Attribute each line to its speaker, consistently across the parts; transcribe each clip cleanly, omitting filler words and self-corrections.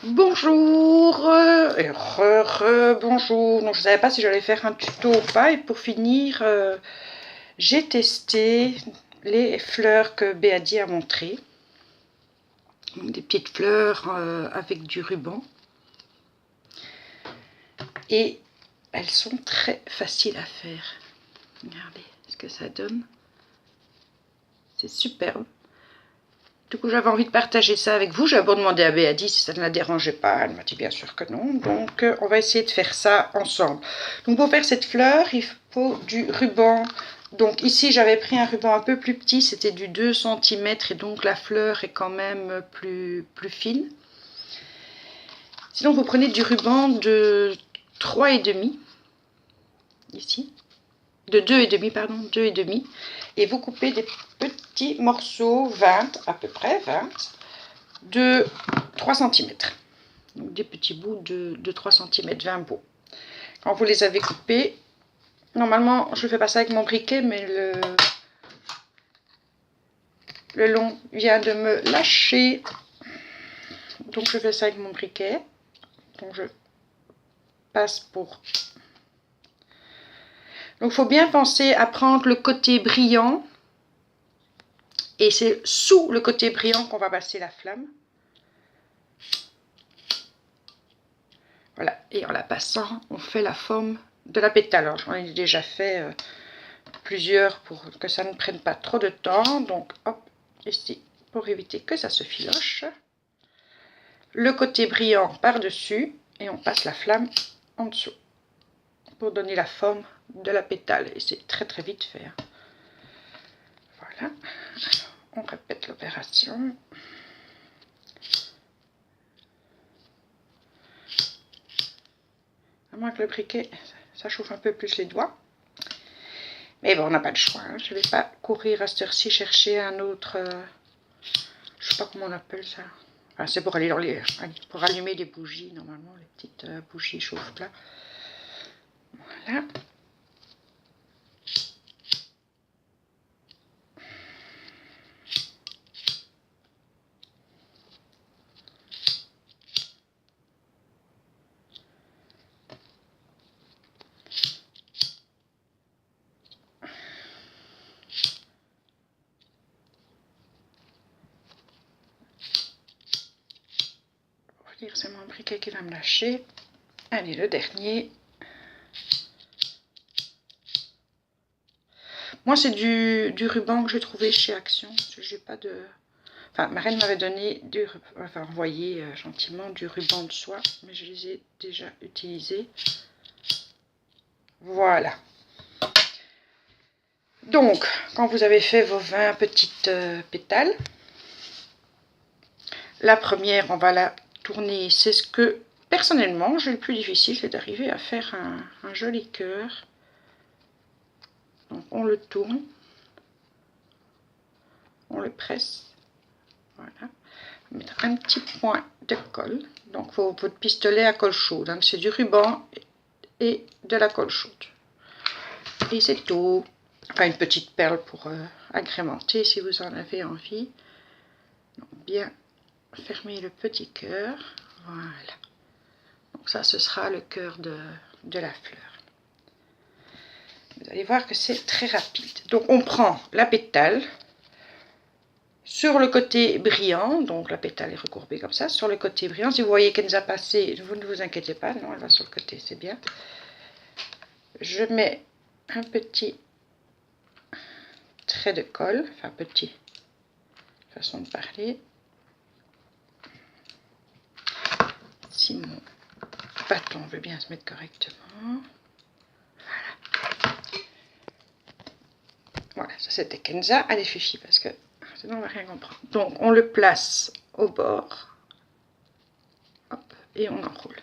Speaker 1: Bonjour bonjour. Donc je ne savais pas si j'allais faire un tuto ou pas. Et pour finir, j'ai testé les fleurs que Béadi a montrées. Des petites fleurs avec du ruban. Et elles sont très faciles à faire. Regardez ce que ça donne. C'est superbe. Du coup, j'avais envie de partager ça avec vous. J'ai beau demander à Béadi si ça ne la dérangeait pas. Elle m'a dit bien sûr que non. Donc, on va essayer de faire ça ensemble. Donc, pour faire cette fleur, il faut du ruban. Donc, ici, j'avais pris un ruban un peu plus petit. C'était du 2 cm. Et donc, la fleur est quand même plus fine. Sinon, vous prenez du ruban de 3,5. Ici. De 2,5, pardon. 2,5. Et vous coupez des petits morceaux, 20 à peu près, 20. De 3 cm. Donc des petits bouts de 3 cm, 20 bouts. Quand vous les avez coupés, normalement je ne fais pas ça avec mon briquet, mais le long vient de me lâcher. Donc je fais ça avec mon briquet. Donc je passe pour... Donc il faut bien penser à prendre le côté brillant. Et c'est sous le côté brillant qu'on va passer la flamme. Voilà, et en la passant, on fait la forme de la pétale. Alors j'en ai déjà fait plusieurs pour que ça ne prenne pas trop de temps. Donc hop, ici, pour éviter que ça se filoche. Le côté brillant par-dessus et on passe la flamme en dessous pour donner la forme de la pétale. Et c'est très très vite fait. Voilà, on répète l'opération. À moins que le briquet, ça chauffe un peu plus les doigts. Mais bon, on n'a pas le choix. Hein. Je ne vais pas courir à cette heure-ci chercher un autre... je ne sais pas comment on appelle ça. Enfin, c'est pour aller dans pour allumer les bougies, normalement, les petites bougies chauffe-plat. Voilà. C'est mon briquet qui va me lâcher. Allez, le dernier. Moi, c'est du ruban que j'ai trouvé chez Action. J'ai pas de... Enfin, ma reine m'avait donné enfin, envoyé gentiment du ruban de soie, mais je les ai déjà utilisés. Voilà. Donc, quand vous avez fait vos 20 petites pétales, la première, on va la tourner. C'est ce que, personnellement, j'ai le plus difficile, c'est d'arriver à faire un joli cœur. Donc, on le tourne. On le presse. Voilà. Mettre un petit point de colle. Donc, votre pistolet à colle chaude. Hein. C'est du ruban et de la colle chaude. Et c'est tout. Enfin, une petite perle pour agrémenter si vous en avez envie. Donc, bien fermer le petit cœur. Voilà. Donc ça, ce sera le cœur de la fleur. Vous allez voir que c'est très rapide. Donc on prend la pétale sur le côté brillant. Donc la pétale est recourbée comme ça. Sur le côté brillant, si vous voyez qu'elle nous a passé, vous ne vous inquiétez pas. Non, elle va sur le côté, c'est bien. Je mets un petit trait de colle. Enfin, petit. Façon de parler. Si mon bâton veut bien se mettre correctement. Voilà, ça c'était Kenza. Allez, Fifi, parce que sinon on va rien comprendre. Donc on le place au bord. Hop, et on enroule.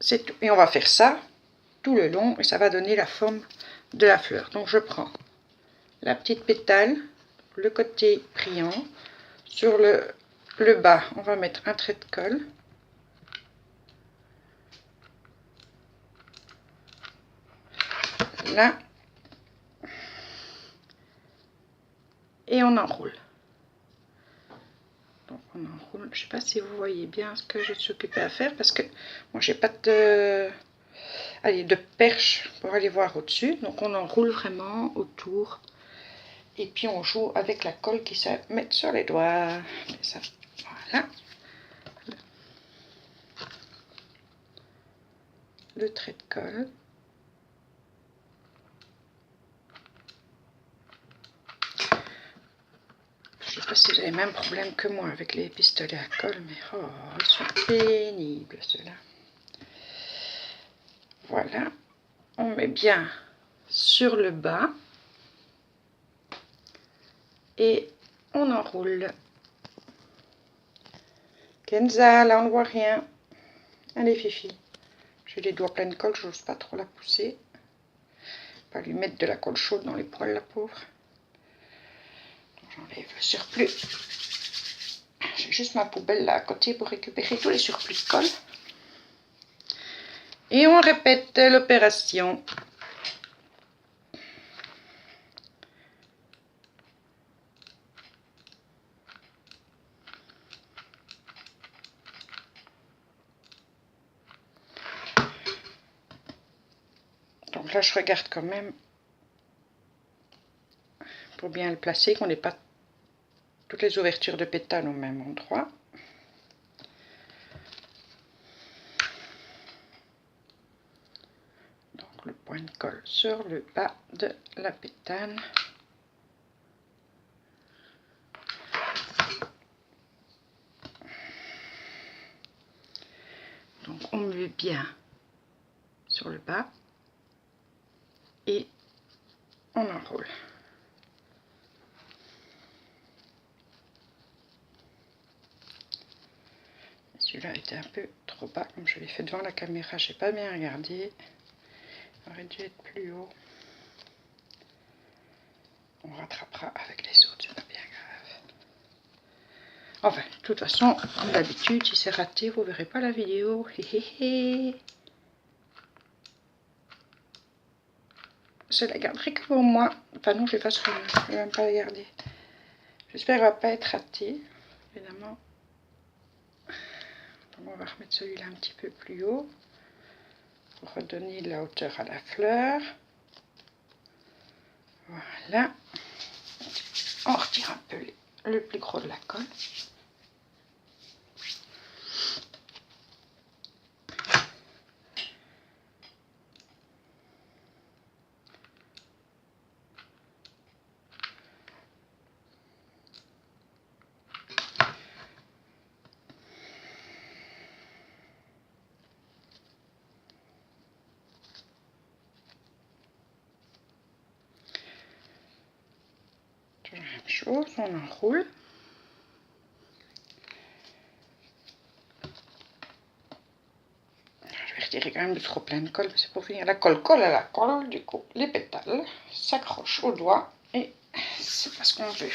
Speaker 1: C'est tout. Et on va faire ça tout le long et ça va donner la forme de la fleur. Donc je prends la petite pétale, le côté brillant. Sur le bas, on va mettre un trait de colle. Là. et on enroule. Donc on enroule. Je ne sais pas si vous voyez bien ce que je suis occupée à faire parce que moi j'ai pas de perche pour aller voir au-dessus. Donc on enroule vraiment autour et puis on joue avec la colle qui se met sur les doigts. Et ça, voilà. Le trait de colle. Je ne sais pas si vous avez le même problème que moi avec les pistolets à colle, mais oh, ils sont pénibles ceux-là. Voilà, on met bien sur le bas et on enroule. Kenza, là on ne voit rien. Allez Fifi, j'ai les doigts pleins de colle, je n'ose pas trop la pousser. Pas lui mettre de la colle chaude dans les poils, la pauvre. J'enlève le surplus. J'ai juste ma poubelle là à côté pour récupérer tous les surplus de colle. Et on répète l'opération. Donc là, je regarde quand même pour bien le placer, qu'on n'ait pas toutes les ouvertures de pétales au même endroit. Donc le point de colle sur le bas de la pétale. Donc on met bien sur le bas et on enroule. Celui-là était un peu trop bas, comme je l'ai fait devant la caméra, j'ai pas bien regardé. Il aurait dû être plus haut. On rattrapera avec les autres, c'est pas bien grave. Enfin, de toute façon, comme d'habitude, si c'est raté, vous verrez pas la vidéo. Je la garderai que pour moi. Enfin non, je l'effacerai, je ne vais même pas la garder. J'espère qu'elle ne va pas être ratée, évidemment. On va remettre celui-là un petit peu plus haut pour redonner de la hauteur à la fleur. Voilà. On retire un peu le plus gros de la colle. La même chose, on enroule. Je vais retirer quand même le trop plein de colle, c'est pour finir. La colle colle à la colle, du coup les pétales s'accrochent au doigt et c'est pas ce qu'on veut.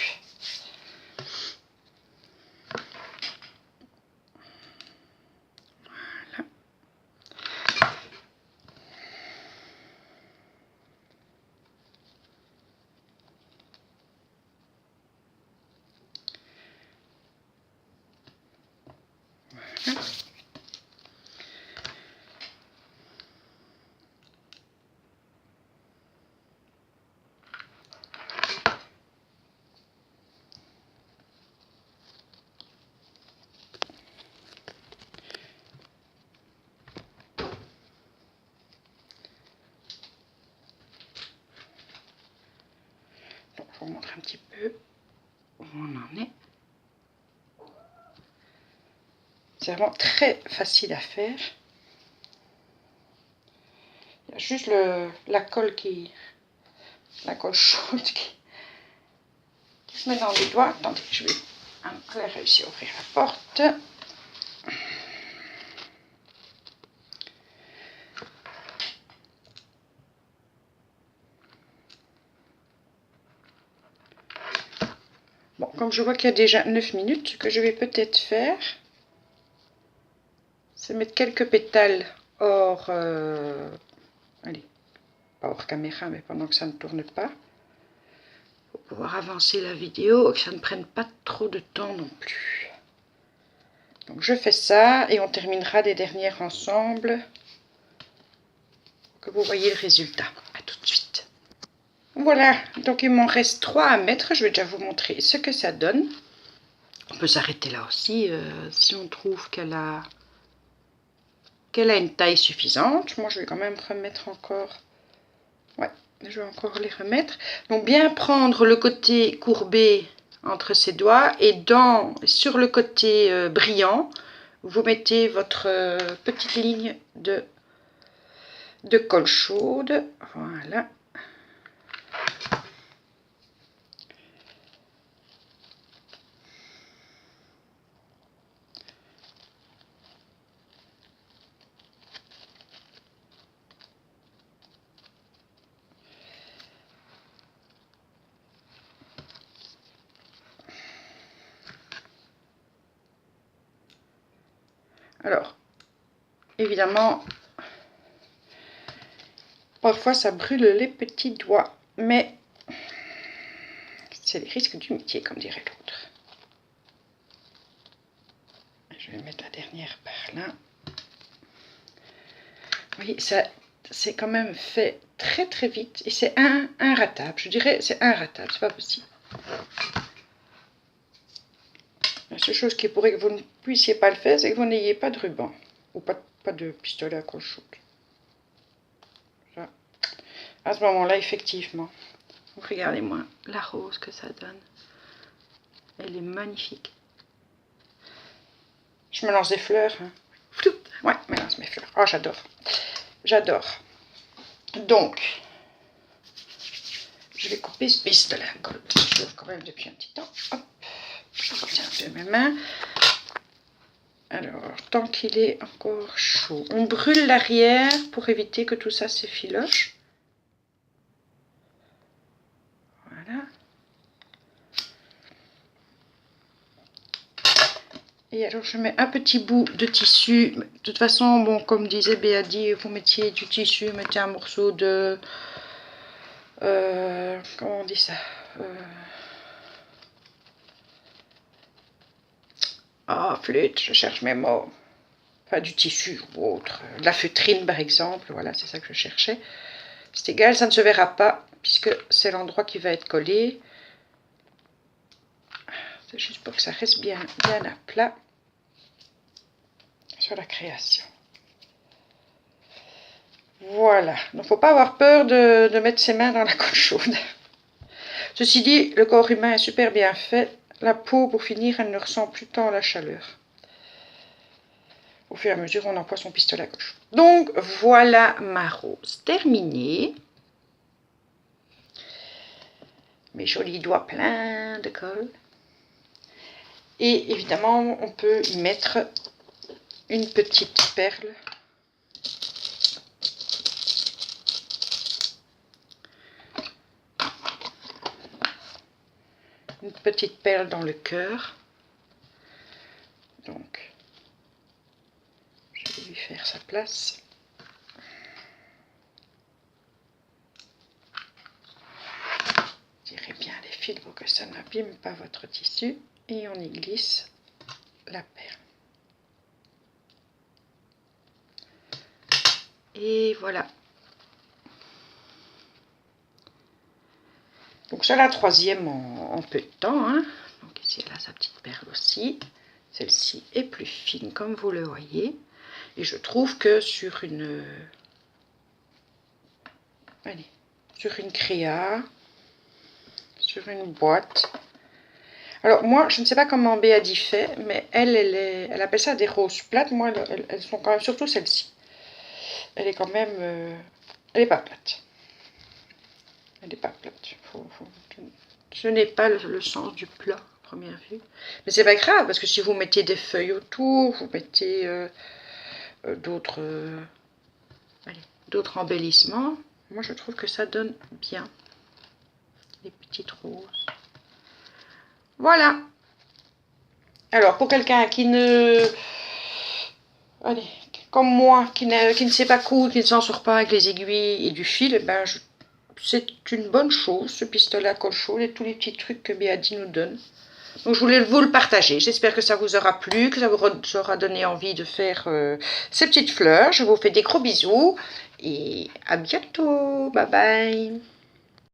Speaker 1: Voilà. Voilà. Donc, je vous montre un petit peu où on en est. C'est vraiment très facile à faire. Il y a juste la colle chaude qui se met dans les doigts. Attendez, je vais réussir à ouvrir la porte. Bon, comme je vois qu'il y a déjà 9 minutes, ce que je vais peut-être faire, c'est mettre quelques pétales hors, allez, pas hors caméra, mais pendant que ça ne tourne pas, pour pouvoir avancer la vidéo, que ça ne prenne pas trop de temps non plus. Donc je fais ça et on terminera les dernières ensemble pour que vous voyez le résultat. À tout de suite. Voilà, donc il m'en reste 3 à mettre. Je vais déjà vous montrer ce que ça donne. On peut s'arrêter là aussi si on trouve qu'elle a une taille suffisante. Moi je vais quand même remettre encore. Ouais, je vais encore les remettre. Donc bien prendre le côté courbé entre ses doigts et sur le côté brillant, vous mettez votre petite ligne de colle chaude. Voilà. Alors, évidemment, parfois ça brûle les petits doigts, mais c'est les risques du métier, comme dirait l'autre. Je vais mettre la dernière par là. Oui, ça, c'est quand même fait très très vite et c'est inratable. Je dirais c'est inratable, c'est pas possible. La seule chose qui pourrait que vous ne puissiez pas le faire, c'est que vous n'ayez pas de ruban ou pas de pistolet à colle chaude. À ce moment-là, effectivement. Regardez-moi la rose que ça donne. Elle est magnifique. Je me lance des fleurs. Hein. Ouais, je me lance mes fleurs. Oh, j'adore. J'adore. Donc, je vais couper ce pistolet à colle. Je l'ouvre quand même depuis un petit temps. Hop, je retiens un peu mes mains. Alors, tant qu'il est encore chaud, on brûle l'arrière pour éviter que tout ça s'effiloche. Voilà. Et alors, je mets un petit bout de tissu. De toute façon, bon, comme disait Béadi, vous mettiez du tissu, mettez un morceau de... comment on dit ça Ah, flûte, je cherche mes mots. Enfin, du tissu ou autre. De la feutrine, par exemple. Voilà, c'est ça que je cherchais. C'est égal, ça ne se verra pas, puisque c'est l'endroit qui va être collé. C'est juste pour que ça reste bien à plat sur la création. Voilà. Donc, il ne faut pas avoir peur de mettre ses mains dans la colle chaude. Ceci dit, le corps humain est super bien fait. La peau, pour finir, elle ne ressent plus tant la chaleur. Au fur et à mesure, on emploie son pistolet à gauche. Donc, voilà ma rose terminée. Mes jolis doigts pleins de colle. Et évidemment, on peut y mettre une petite perle. Une petite perle dans le cœur. Donc, je vais lui faire sa place. Tirez bien les fils pour que ça n'abîme pas votre tissu. Et on y glisse la perle. Et voilà. Donc c'est la troisième en peu de temps. Hein. Donc ici elle a sa petite perle aussi. Celle-ci est plus fine comme vous le voyez. Et je trouve que sur une créa, sur une boîte. Alors moi je ne sais pas comment Béadi fait, mais elle appelle ça des roses plates. Moi elles sont quand même, surtout celle-ci. Elle est quand même, elle n'est pas plate. Elle n'est pas plate. Je n'ai pas le sens du plat à première vue. Mais c'est pas grave, parce que si vous mettez des feuilles autour, vous mettez d'autres embellissements, moi je trouve que ça donne bien. Les petites roses. Voilà. Alors, pour quelqu'un qui ne... comme moi, qui ne sait pas coudre, qui ne s'en sort pas avec les aiguilles et du fil, eh ben, c'est une bonne chose, ce pistolet à colle chaude et tous les petits trucs que Béadi nous donne. Donc je voulais vous le partager. J'espère que ça vous aura plu, que ça vous aura donné envie de faire ces petites fleurs. Je vous fais des gros bisous et à bientôt. Bye bye.